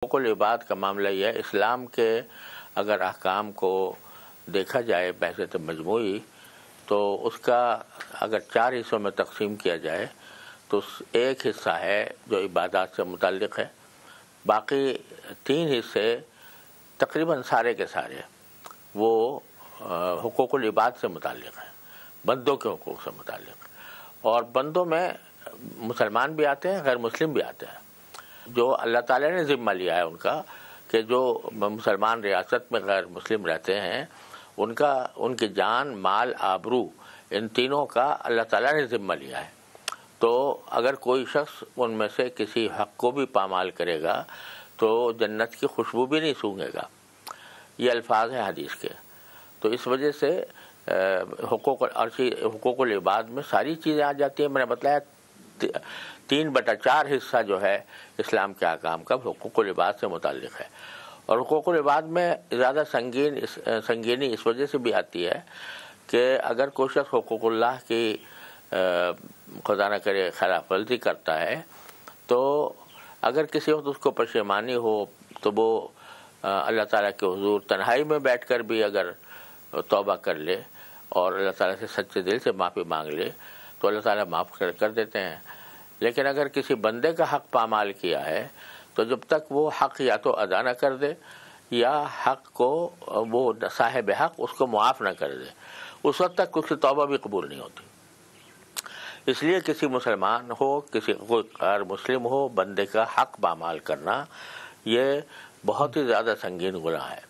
حقوق العباد کا معاملہ یہ ہے، اسلام کے اگر احکام کو دیکھا جائے بحثیت مجموعی تو اس کا اگر 4 حصوں میں تقسیم کیا جائے تو ایک حصہ ہے جو عبادات سے متعلق ہے، باقی 3 حصے تقریباً سارے کے سارے وہ حقوق العباد سے متعلق ہیں، بندوں کے حقوق سے متعلق، اور بندوں میں مسلمان بھی آتے ہیں، غیر مسلم بھی آتے ہیں۔ جو اللہ تعالیٰ نے ذمہ لیا ہے ان کا کہ جو مسلمان ریاست میں غیر مسلم رہتے ہیں ان کی جان، مال، آبرو، ان تینوں کا اللہ تعالیٰ نے ذمہ لیا ہے۔ تو اگر کوئی شخص ان میں سے کسی حق کو بھی پامال کرے گا تو جنت کی خوشبو بھی نہیں سونگھے گا، یہ الفاظ ہیں حدیث کے۔ تو اس وجہ سے حقوق العباد میں ساری چیزیں آ جاتی ہیں۔ میں نے بتایا 3/4 حصہ جو ہے اسلام کے احکام کا حقوق العباد سے متعلق ہے، اور حقوق العباد میں زیادہ سنگینی اس وجہ سے بھی آتی ہے کہ اگر کوئی شخص حقوق اللہ کی خدا نہ کرے خلاف ورزی کرتا ہے تو اگر کسی وقت اس کو پشیمانی ہو تو وہ اللہ تعالیٰ کے حضور تنہائی میں بیٹھ کر بھی اگر توبہ کر لے اور اللہ تعالیٰ سے سچے دل سے معافی مانگ لے تو اللہ تعالیٰ معاف کر دیتے ہیں۔ لیکن اگر کسی بندے کا حق پامال کیا ہے تو جب تک وہ حق یا تو ادا نہ کر دے یا حق کو وہ صاحب حق اس کو معاف نہ کر دے، اس وقت تک اس کی توبہ بھی قبول نہیں ہوتی۔ اس لیے کسی مسلمان ہو، کوئی غیر مسلم ہو، بندے کا حق پامال کرنا یہ بہت ہی زیادہ سنگین گناہ ہے۔